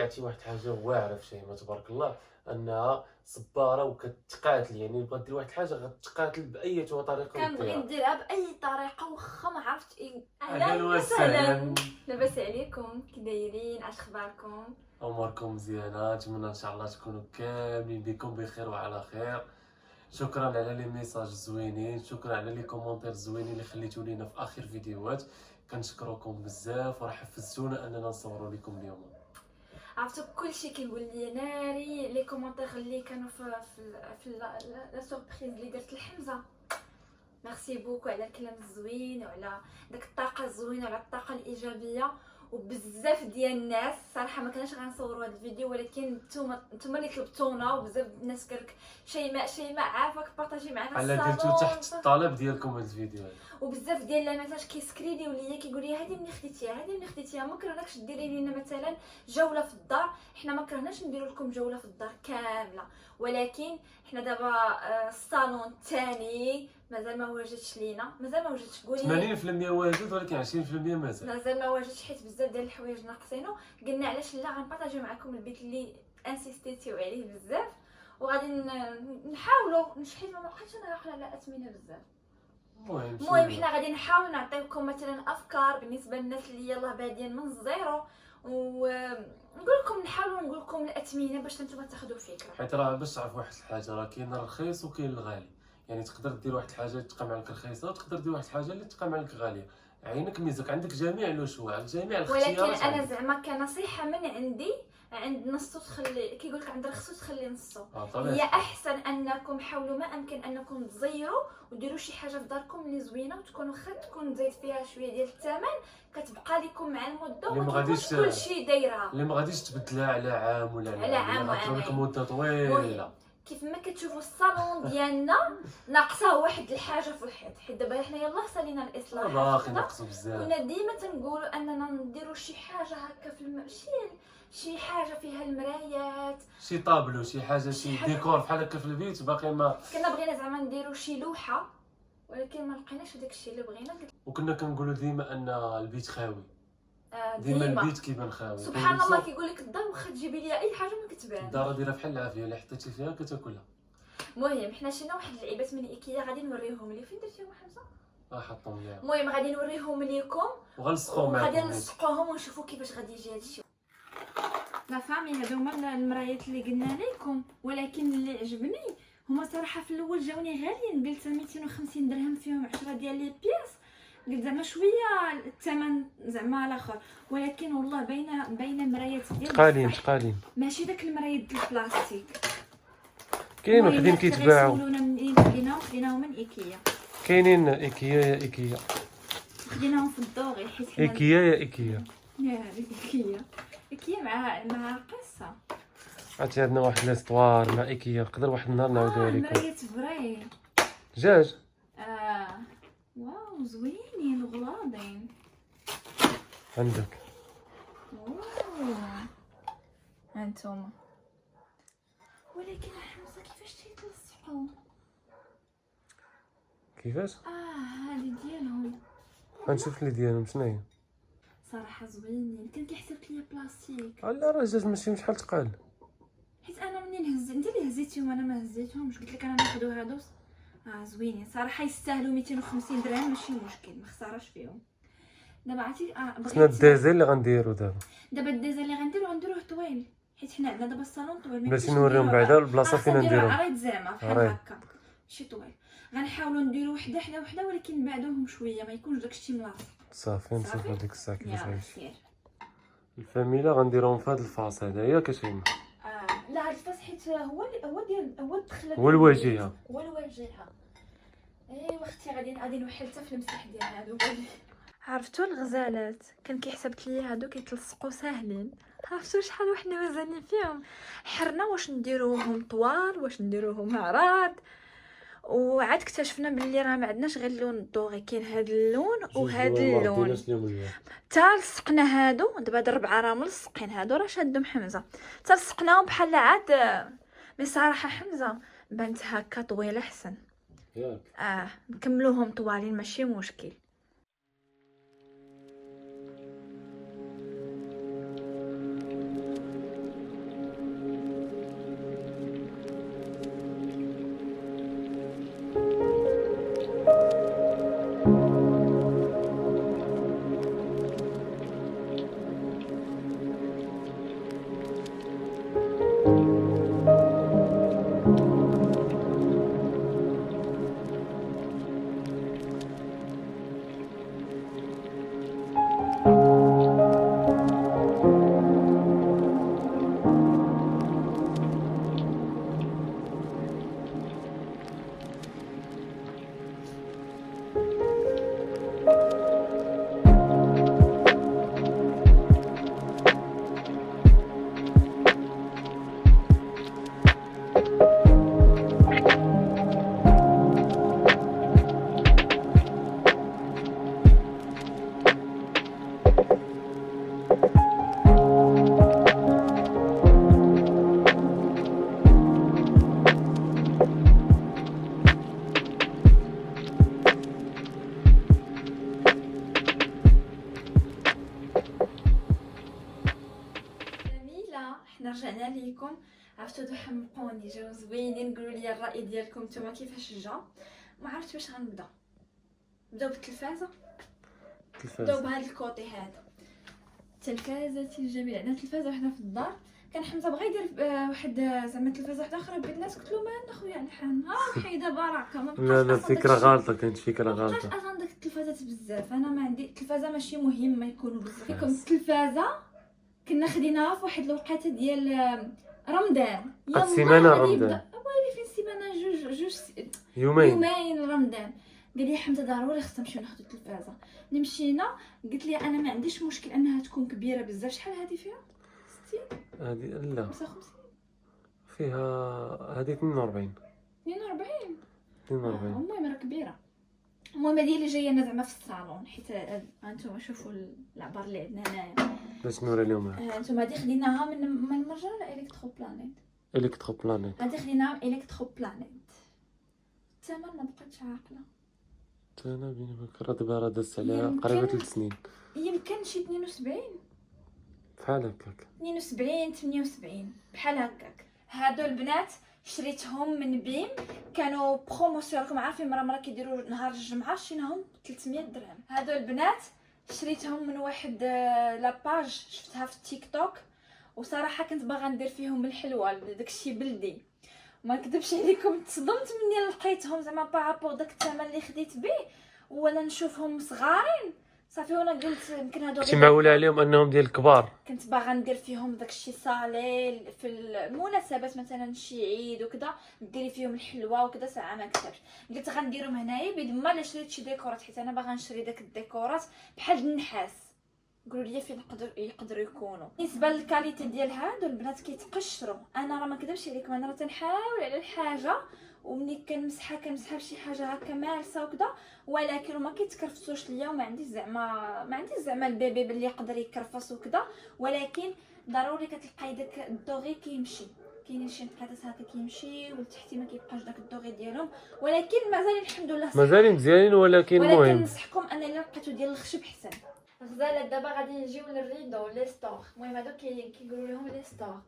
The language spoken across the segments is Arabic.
عرفتي واحد الحاجه واعره في شيماء تبارك الله، انها صباره وكتقاتل، يعني بغات دير واحد الحاجه غتقاتل باي طريقه كنبغي وديرها. نديرها باي طريقه واخا ما عرفت ايه. اهلا وسهلا. لاباس عليكم؟ كي دايرين؟ اش اخباركم؟ اموركم مزيانه؟ نتمنى ان شاء الله تكونوا كاملين بكم بخير وعلى خير. شكرا على لي ميساج الزوينين، شكرا على لي كومونتير الزوينين اللي خليتو لينا في اخر فيديوهات. كنشكركم بزاف وراه حفزتونا اننا نصوروا لكم اليوم. عرفتوا كلشي كيقول لي ناري لي كومونتير اللي كانوا في لا سوربريز اللي درت لحمزه. ميرسي بوكو على الكلام الزوين وعلى داك الطاقه الزوينه وعلى الطاقه الايجابيه. وبزاف ديال الناس صراحه ما كانش غنصوروا هذا الفيديو، ولكن نتوما اللي طلبتونا، وبزاف الناس قالك شيماء عافاك بارطاجي معنا على درتو تحت الطلب ديالكم هذا الفيديو هذا. وبزاف ديال الميساج كيسكرينيو ليا كيقول لي هذه منين خديتيها ما كرهناكش ديري لينا مثلا جوله في الدار. حنا ما كرهناش نديروا لكم جوله في الدار كامله، ولكن حنا دابا الصالون الثاني مازال ما وجدش لينا، مازال ما وجدش. قولي 80% واجد ولكن 20% مازال ما وجدش، حيت بزاف ديال الحوايج ناقصينو. قلنا علاش لا غنبارطاجيو معكم البيت اللي انسيستيتيو عليه بزاف، وغادي نحاولوا حيت ما بقيتش انا عاقله على اثمنه بزاف. المهم حنا غادي نحاول نعطيكم مثلا افكار بالنسبه للناس اللي يلاه بادين من الزيرو، ونقول لكم نحاولوا نقول لكم الاثمنه باش نتوما تاخذوا فكره. حيت راه باش تعرف واحد الحاجه، راه كاين الرخيص وكاين الغالي. يعني تقدر دير واحد الحاجه اللي تبقى معك رخيصه، وتقدر دير واحد الحاجه اللي تبقى معك غاليه. عينك ميزك، عندك جميع الوشوع، جميع الاختيارات. ولكن انا زعما كنصيحه من عندي، عند نصو تخلي، كيقول لك عند رخصو تخلي نصو. هي احسن انكم حاولوا ما امكن انكم تزيروا وديروا شي حاجه في داركم اللي زوينه، وتكون واخا تكون زايد فيها شويه ديال الثمن كتبقى لكم مع المده، وما تكونش كلشي دايرها اللي ما غاديش تبدلها على عام ولا على عام غتكون لك مده طويله. كيف ما كتشوفوا الصالون ديالنا ناقصه واحد الحاجه في الحيط، حيت دابا حنا يلاه سالينا الاصلاح، باقي ناقصو بزاف. كنا ديما تنقولوا اننا نديروا شي حاجه هكا في شي حاجه فيها المرايات، شي طابلو، شي حاجه، شي ديكور بحال هكا في البيت. باقي ما كنا بغينا زعما نديروا شي لوحه، ولكن ما لقيناش هذاك الشيء اللي بغينا. وكنا كنقولوا ديما ان البيت خاوي، ديما البيت كيبان خاوي. سبحان الله كيقول لك الدار واخا تجيبي ليها اي حاجه ما كتبان، الدار دايره بحال العافيه، اللي حطيتي فيها كتاكلها. المهم حنا شرينا واحد اللعيبات من ايكيا، غادي نوريهم لي. فين درتيهم حمزه؟ حطهم ليها. المهم غادي نوريهم ليكم وغنلصقوهم معكم، غادي نلصقوهم ونشوفوا كيفاش غادي يجي هادشي. لا فامي هادو هما المرايات اللي قلنا لكم، ولكن اللي عجبني هما صراحه في الاول جاوني غاليين، قلت 250 درهم فيهم 10 ديال لي بياس، قلت زعما شويه الثمن زعما الاخر، ولكن والله باينه مرايات ديال تقالين ماشي داك المرايات ديال البلاستيك. كاين وحدين كيتباعوا، خديناهم من ايكيا. كاينين ايكيا يا ايكيا، خديناهم في الدوغي حيت حنا ايكيا يا ايكيا ايكيا مع قصه. عرفتي عندنا واحد ليستوار مع ايكيا، نقدر واحد النهار نعاودوها لكم. مرايات فري دجاج. واو زوينين وغلاضين. عندك هانتوما، ولكن حمزه كيفاش تيتلصقوا؟ كيفاش؟ هذه ديالهم. غنشوف لي ديالهم شنو هي. صراحه زوينين، كان كيحسبت ليا بلاستيك. لا راه الدجاج ماشي شحال ثقال، حيت انا منين هزيت انت اللي هزيتيهم انا ما هزيتهمش، قلت لك انا ناخذوا هادو. زوينين صراحه، يستاهلوا 250 درهم ماشي مشكل، ما خسارش فيهم. دابا عرفتي خصنا الديزل اللي غنديرو دابا الديزل اللي غنديروه طويل، حيت حنا عندنا دابا الصالون طويل، باش نوريهم بعدا البلاصه فين نديروه. عريض زعما بحال هكا شي طويل. غنحاولوا نديرو وحده ولكن نبعدوهم شويه، ما يكونش داكشي ملاصق. صافي نشوفوا ديك الساعه كيفاش غيمشي. الفاميلا غنديروهم في هذا الفاصل هذا ياك شيماء. لا هاد الفاس حيت هو الدخله، هو الواجهه. ايوا اختي غادي نوحل حتى في المسح ديال هادو. عرفتوا الغزالات كان كيحسبت لي هادو كيتلصقوا ساهلين، عرفتوا شحال وحنا مازالين فيهم. حرنا واش نديروهم طوال واش نديروهم عراض، وعاد اكتشفنا بلي راه ما عندناش غير اللون الدوغي، كاين هذا اللون وهذا اللون. تا لصقنا هادو دابا هاد 4 راه ملصقين، هادو راه شادهم حمزه، تا لصقناهم بحال عاد. مي صراحه حمزه بانت هكا طويله احسن ياك. نكملوهم طوالين ماشي مشكل. حنا رجعنا ليكم. عرفتوا دو حمقوني جاو زوينين، قولوا لي الراي ديالكم نتوما كيفاش جا. ما عرفتش باش غنبدا. نبداو بالتلفازه، نبداو بهذا الكوطي هذا. تلفازتي الجميله، عندنا تلفازه وحنا في الدار. كان حمزه بغا يدير واحد زعما تلفازه وحده اخرى بينات، قلت له ما خويا الحان ها حيده بركه ما بقاش. لا فكره غلطه، كانت فكره غلطه. اصلا داك التلفازات بزاف، انا ما عندي التلفازه، ماشي مهم ما يكونوا بزاف. فيكم التلفازه كنا خديناها في واحد الوقيته ديال رمضان، السيمانه رمضان، ويلي فين السيمانه جوج يومين رمضان. قال لي حمزه ضروري خصنا نمشيو ناخذ التلفازه. مشينا، قلت لي انا ما عنديش مشكل انها تكون كبيره بزاف. شحال هذه فيها؟ 60 هذه لا 55 فيها، هذه 42 المهم راه كبيره. المهم هذه اللي جايه انا زعما في الصالون، حيت هانتوما شوفوا العبار اللي عندنا هنايا باش نوري لهم. هانتوما هذه خديناها من مرجان ولا الكترو بلانيت. هذه خديناها الكترو بلانيت. الثمن ما بقيتش عاقله. انا بيني وبينك دابا دازت عليها قريبه 3 سنين، يمكن شي 72 بحال هكاك، 72 78 بحال هكاك. هادو البنات شريتهم من بيم، كانوا بروموسيون. راكم عارفين مرة كيديروا نهار الجمعه شريناهم 300 درهم. هادو البنات شريتهم من واحد لاباج شفتها في التيك توك، وصراحه كنت باغا ندير فيهم الحلوه، داكشي بلدي. ما نكذبش عليكم، تصدمت مني لقيتهم زعما بارابور داك الثمن اللي خديت به، ولا نشوفهم صغارين صافي. وانا قلت يمكن هادو كنتي معوله عليهم انهم ديال الكبار. كنت باغا ندير فيهم داكشي صالي في المناسبات، مثلا شي عيد وكذا، ديري فيهم الحلوه وكذا. ساعه ما كتبش، قلت غنديرهم هنايا بيد ما لا شريت شي ديكورات، حيت انا باغا نشري داك الديكورات بحال النحاس. قولوا لي فين يقدروا يكونوا. بالنسبه للكاليتي ديال هادو البنات كيتقشروا. انا راه ما كذبش عليكم، انا راه تنحاول على الحاجه، ومني كنمسحها بشي حاجه هكا مالسه وكذا، ولكن ما كيتكرفسوش ليا. وما عنديش زعما البيبي اللي يقدر يكرفس وكذا، ولكن ضروري كتلقاي داك الدوغي كيمشي. كاينين شي نقاطات هكا كيمشي، والتحتي ما كيبقاش داك الدوغي ديالهم، ولكن مازال الحمد لله مازال مزيانين. ولكن المهم ننصحكم انا الا لقيتو ديال الخشب حسن. غزالات دابا غادي نجيو للريدو لي ستور. المهم هادو كيقولوا لهم لي ستور.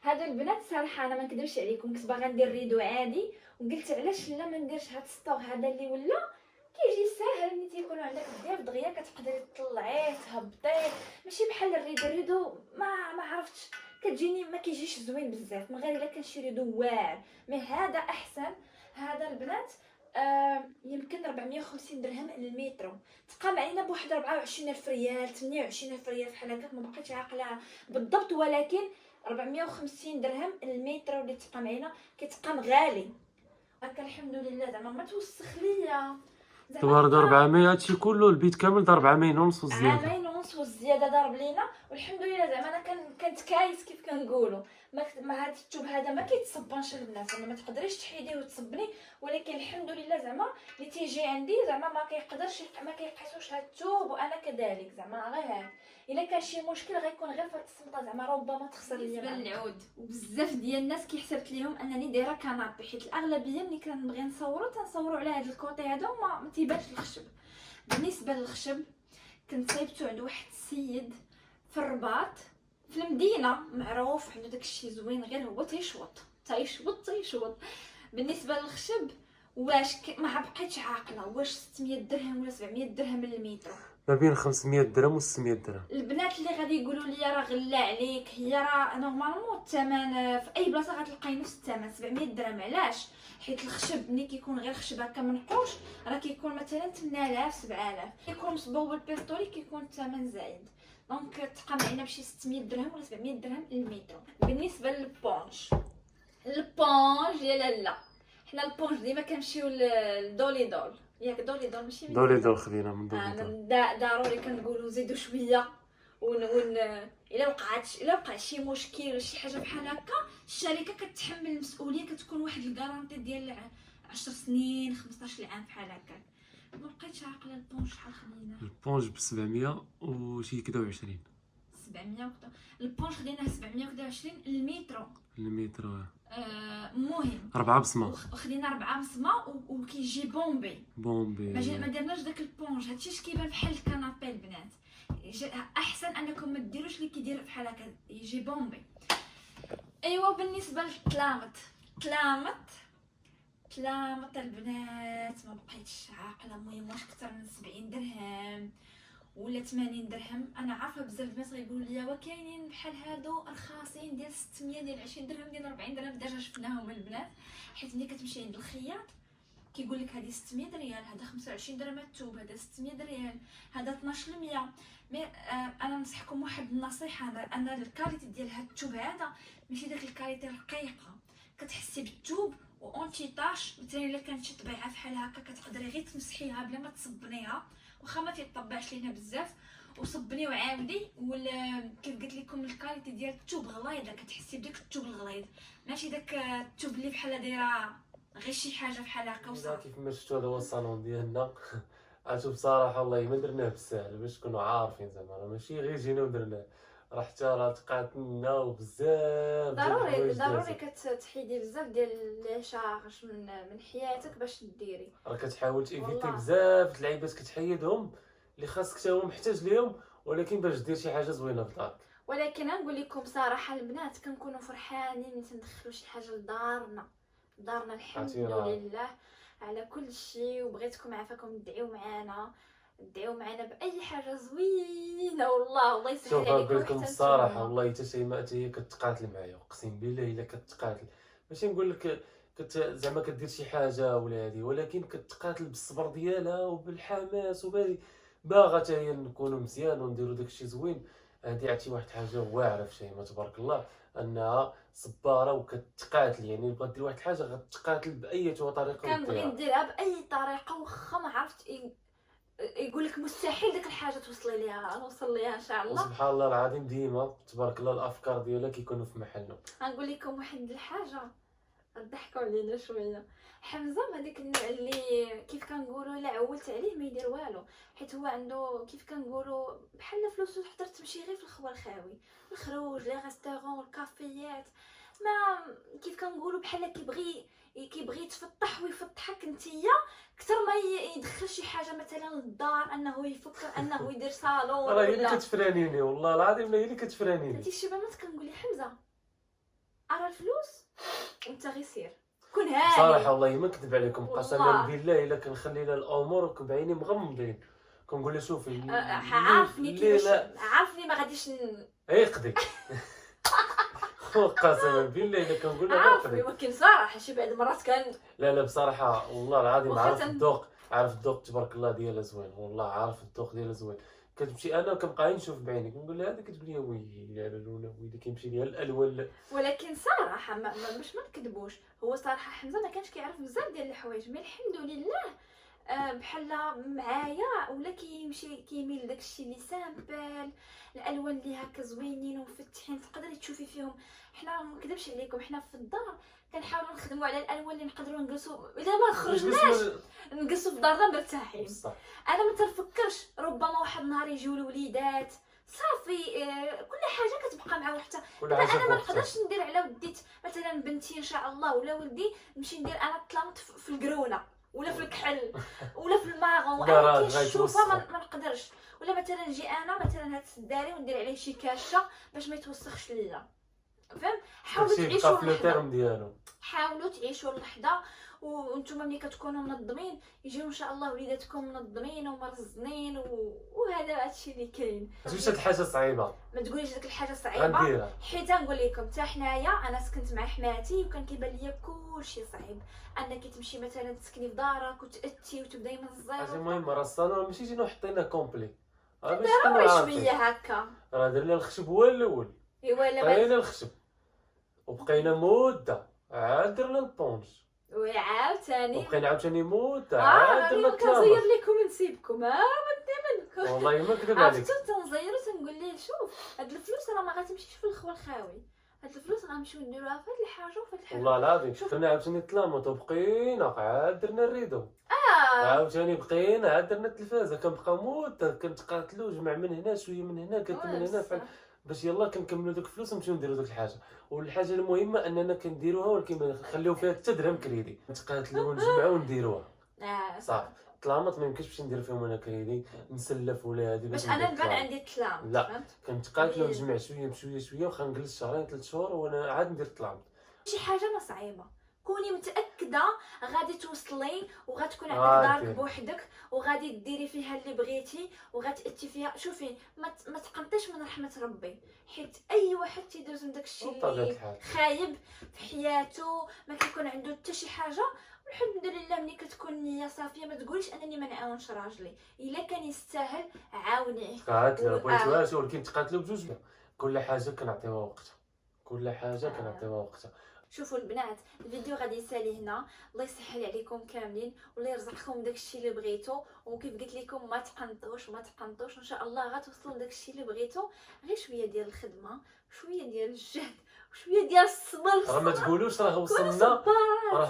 هادو البنات صراحه انا ما نكذبش عليكم، كنت باغا ندير ريدو عادي، وقلت علاش لا ما نديرش هاد الستور هذا اللي ولا كيجي ساهل. ملي تيكونوا عندك بزاف دغيا كتقدري تطلعيه تهبطيه، ماشي بحال الريدو ما عرفتش كتجيني ما كيجيش زوين بزاف، من غير الا كان شي ريدو واعر. مي هذا احسن. هذا البنات يمكن 450 درهم للمتر، تقام علينا بواحد 24000 ريال 28000 ريال بحال هكاك، ما بقيتش عاقله بالضبط، ولكن 450 درهم المتر اللي تقام علينا كيتقام غالي هكا. الحمد لله زعما ما توسخ ليا. دابا 400 هادشي كله البيت كامل 400 ونص وزياده، 400 ونص وزياده ضرب لينا. والحمد لله زعما انا كنت كايس كيف كنقولوا. ما هاد الثوب هذا ما كيتصبنش البنات، زعما ما تقدريش تحيديه وتصبني، ولكن الحمد لله زعما اللي تيجي عندي زعما ما كيقيسوش هاد الثوب، وانا كذلك زعما غير هاد. الا كان شي مشكل غيكون غير في التصميطه، زعما ربما تخسر ليا العود. وبزاف ديال الناس كيحسبت ليهم انني دايره كنابي، حيت الاغلبيه ملي كنبغي تنصوروا على هاد الكوطي هذا وما تيبانش الخشب. بالنسبه للخشب كنت صايبته عند واحد السيد في الرباط في المدينه معروف، عنده داكشي زوين، غير هو تيشوط. بالنسبه للخشب واش ما بقيتش عاقله واش 600 درهم ولا 700 درهم للمتر، ما بين 500 درهم و 600 درهم. البنات اللي غادي يقولوا لي راه غلا عليك، هي راه نورمالمون الثمن في اي بلاصه غتلقاي نفس الثمن 700 درهم. علاش؟ حيت الخشب ملي كيكون غير خشب هكا منقوش راه كيكون مثلا 8000 7000، كيكون مصبوغ بالبيستولي كيكون الثمن زايد. دونك تقام علينا بشي 600 درهم ولا 700 درهم للمتر. بالنسبه للبونج يا لالا، حنا البونج ديما كنمشيو لدولي دول، ياك دولي دول ماشي دولي دول خدينا من دولي دول. ضروري كنقولوا زيدوا شويه الا وقع شي مشكل ولا شي حاجه بحال هكا، الشركه كتحمل المسؤوليه، كتكون واحد الكارانتي ديال 10 سنين 15 عام بحال هكا. ما بقيتش عاقله البونج شحال خدينا. البونج ب 700 وشي كدا و20. 700 وكذا. البونج خديناه 720. المترو مهم 4 بصمه وخدينا 4 بصمه وكيجي بومبي. ما درناش داك البونج، هادشي اش كيبان بحال الكنابي البنات. احسن انكم ما ديروش اللي كيدير بحال هكا، يجي بومبي. ايوا بالنسبه للطلامط، طلامط البنات ما بقيتش عاقله. المهم واش اكثر من 70 درهم ولا 80 درهم. انا عارفه بزاف الناس غيقولوا لي وكاينين بحال هادو رخاصين ديال 600 ديال 20 درهم ديال 40 درهم. ديجا شفناهم البنات، حيت ملي كتمشي عند الخياط كيقول لك هذه 600 ريال، هذا 25 درهم الثوب، هذا 600 ريال، هذا 1200. مي انا ننصحكم واحد النصيحه، انا الكاليتي ديال هاد الثوب هذا ماشي داك الكاليتي الرقيقه. كتحسي بالثوب اونتي طاش. مثلا الا كانت شي طبيعه بحال هكا كتقدري غير تمسحيها بلا ما تصبنيها، واخا ما تيطبعش لينا بزاف، وصبني وعاودي. ولا كيف قلت لكم الكاليتي ديال الثوب غليظه، كتحسي بداك الثوب الغليظ، ماشي داك الثوب اللي بحال دايره غير شي حاجه بحال هكا وصافي. كيف ما شفتوا هذا هو الصالون ديالنا. عرفتوا بصراحه والله ما درناه بالساهل، باش تكونوا عارفين زعما راه ماشي غير جينا ودرناه، راه حتى راه تقات لنا وبزاف ضروري كتحيدي بزاف ديال لي شارج من حياتك باش ديري. راه كتحاول تيفيتي بزاف اللعيبات كتحيدهم اللي خاصك حتى هو محتاج ليهم، ولكن باش دير شي حاجه زوينه في دارك. ولكن نقول لكم صراحه البنات كنكونوا فرحانين ملي تندخلوا شي حاجه لدارنا الحمد لله على كل شيء. وبغيتكم عافاكم تدعيو معنا باي حاجه زوينه. والله يسهل عليكم. شوف نقول لكم الصراحه والله حتى شيماء هي كتقاتل معايا، اقسم بالله الا كتقاتل. ماشي نقول لك زعما كدير شي حاجه ولا هذه، ولكن كتقاتل بالصبر ديالها وبالحماس باغا حتى هي نكونوا مزيان ونديروا داكشي زوين. هذه عرفتي واحد حاجه واعره في شيماء تبارك الله، انها صباره وكتقاتل. يعني بغات دير واحد الحاجه غتقاتل باي طريقه. كنبغي نديرها باي طريقه، واخا ما عرفت يقول لك مستحيل ديك الحاجه توصل ليها ان شاء الله. سبحان الله العظيم ديما تبارك الله الافكار ديالها كيكونوا في محلهم. غنقول لكم واحد الحاجه ضحكوا علينا شويه. حمزه هذيك النوع اللي كيف كنقولوا الا عولت عليه ما يدير والو، حيت هو عنده كيف كنقولوا بحال فلوسو تقدر تمشي غير في الخبر خاوي، الخروج لي ريستورون الكافيات، ما كيف كنقولوا بحال كيبغي يتفطح ويفطحك نتيا اكثر ما يدخل شي حاجه مثلا للدار، انه يفكر انه يدير صالون. راه هي اللي كتفرانيني والله العظيم، هي اللي كتفرانيني. هادي شي بنات كنقول لي حمزه ارى الفلوس وانت غير سير كون هاني. صراحه والله ما نكذب عليكم، قسما بالله الا كنخلي لها الامور بعيني مغمضين، كنقول لها شوفي عارفني كيفاش، عارفني ما غاديش عيقدك. قسما بالله الا كنقول لها عارفني. ولكن صراحه شي بعض المرات لا بصراحه والله العظيم عارف الذوق تبارك الله ديالها زوين، والله عارف الذوق ديالها زوين. كتمشي انا كنبقى نشوف بعيني كنقول لها هذا، كتقول لي ويلي على لونا ويلي كيمشي ليا الالوان. ولكن صراحه باش ما نكذبوش، هو صراحه حمزه ما كانش كيعرف بزاف ديال الحوايج، مي الحمد لله بحال معايا ولا كيمشي كيميل داكشي اللي سامبل، الالوان اللي هكا زوينين ومفتحين تقدري تشوفي فيهم. حنا ما نكذبش عليكم، حنا في الدار كنحاولوا نخدموا على الالوان اللي نقدروا نجلسوا الا ما خرجناش نجلسوا في دارنا مرتاحين. انا ما تنفكرش ربما واحد النهار يجيو الوليدات صافي كل حاجه كتبقى مع وحدها. انا ما نقدرش ندير على وديت مثلا بنتي ان شاء الله ولا ولدي نمشي ندير انا الطلامط في القرونه ولا في الكحل ولا في الماغون، انا كنشوفها ما نقدرش. ولا مثلا نجي انا مثلا هاد السداري وندير عليه شي كاشه باش ما يتوسخش ليا، فهم. حاولوا تعيشوا اللحظه، حاولوا تعيشوا اللحظه. وانتم ملي كتكونوا منظمين يجيو ان شاء الله وليداتكم منظمين ومرزنين وهذا هادشي اللي كاين. واش هاد الحاجه صعيبه؟ ما تقوليش ديك الحاجه صعيبه، حيت نقول لكم حتى حنايا انا سكنت مع حماتي وكان كيبان ليا كلشي صعيب، انك تمشي مثلا تسكني في دارك وتاتي وتبداي من الزيرو. المهم راه الصالون ماشي جينا حطينا كومبلي، راه شويه هكا، راه درنا الخشب هو الاول، طينا الخشب وبقينا مده عاد درنا البونج وعاوتاني وبقينا عاوتاني مده عاد درنا الطلامط. كنزير لكم نسيبكم من والله ما كذب عليك. عرفتو تنزيرو تنقول ليه شوف هاد الفلوس راه ما غاتمشيش في الخوا الخاوي، هاد الفلوس غنمشيو نديروها في هاد الحاجه وفي هاد الحاجه. والله العظيم شوف. كنا عاوتاني تلامط وبقينا عاد درنا الريدو، عاوتاني بقينا عاد درنا التلفازه، كنبقى موت كنتقاتلوا جمع من هنا شويه من هنا كنت من هنا فعلا باش يلاه كنكملوا دوك الفلوس ونمشيو نديروا ديك الحاجه. والحاجه المهمه اننا كنديروها ولكن ما نخليو فيها حتى درهم كريدي، نتقاتلوا ونجمعوا ونديروها صافي. طلامط ما يمكنش باش ندير فيهم انا كريدي نسلف ولا هادي باش انا نبان عندي التلامط. لا. فهمت؟ كنتقاتلوا ونجمع شويه بشويه شويه وخا نجلس شهرين 3 شهور وانا عاد ندير الطلامط. شي حاجه ما صعيبه، كوني متاكده غادي توصلي وغتكون عندك دارك بوحدك وغادي ديري فيها اللي بغيتي وغتاتي فيها. شوفي ما تقنطيش من رحمه ربي، حيت اي واحد تيدوز من داكشي اللي خايب في حياته ما كيكون عنده حتى شي حاجه. والحمد لله ملي كتكون النيه صافيه ما تقوليش انني ما نعاونش راجلي، الا كان يستاهل عاونيه. تقاتلوا بغيتوهاش ولكن تقاتلوا بجوج، كل حاجه كنعطيوها وقتها، كل حاجه كنعطيوها وقتها. شوفوا البنات الفيديو غادي يسالي هنا، الله يسهل عليكم كاملين والله يرزقكم داكشي اللي بغيتو. وكيف قلت لكم ما تقنطوش وان شاء الله غتوصلوا لداكشي اللي بغيتو. غير شويه ديال الخدمه، شويه ديال الجهد، وشويه ديال الصبر. راه ما تقولوش راه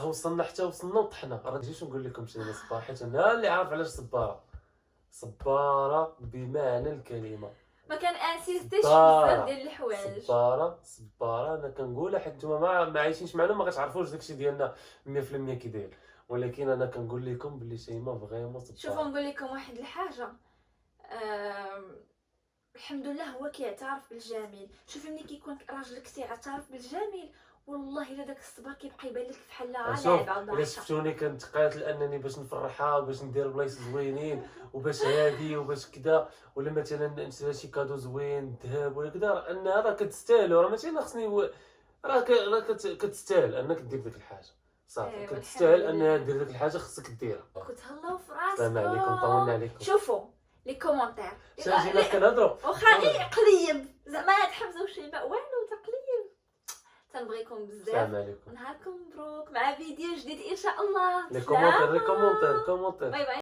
وصلنا حتى وصلنا وطحنا. راه نجيش نقول لكم شي انا صبار، حيت انا اللي عارف علاش صباره بمعنى الكلمه. ما كان انسيستيش بزاف ديال الحوايج. صباره انا كنقولها حيت نتوما ما عايشينش معنا ما غتعرفوش داكشي ديالنا 100% كي داير، ولكن انا كنقول لكم بلي شيماء فريمون صباره. شوفوا نقول لكم واحد الحاجه، الحمد لله هو كيعترف بالجميل. شوفي ملي كيكون راجلك تيعترف بالجميل والله الا داك الصبر كيبقى يبان لك بحال لعبه. الا شفتوني كنتقاتل انني باش نفرحها وباش ندير بلايص زوينين وباش هادي وباش كذا، ولا مثلا نشري شي كادو زوين ذهب ولا كذا، ان راه كتستاهل. راه ماشي انا خصني راه كتستاهل انك دير ديك الحاجه صافي. كتستاهل انها دير ديك الحاجه خصك ديرها. كتهلاو في راسكم. السلام عليكم، طولنا عليكم. شوفوا لي كومونتير جينا كنهضروا واخا غير قليب زعما هاد حمزه وشيماء والو تقليب. تنبغيكم بزاف. السلام عليكم، ونهاركم مبروك مع فيديو جديد ان شاء الله. لي كومونتير باي باي.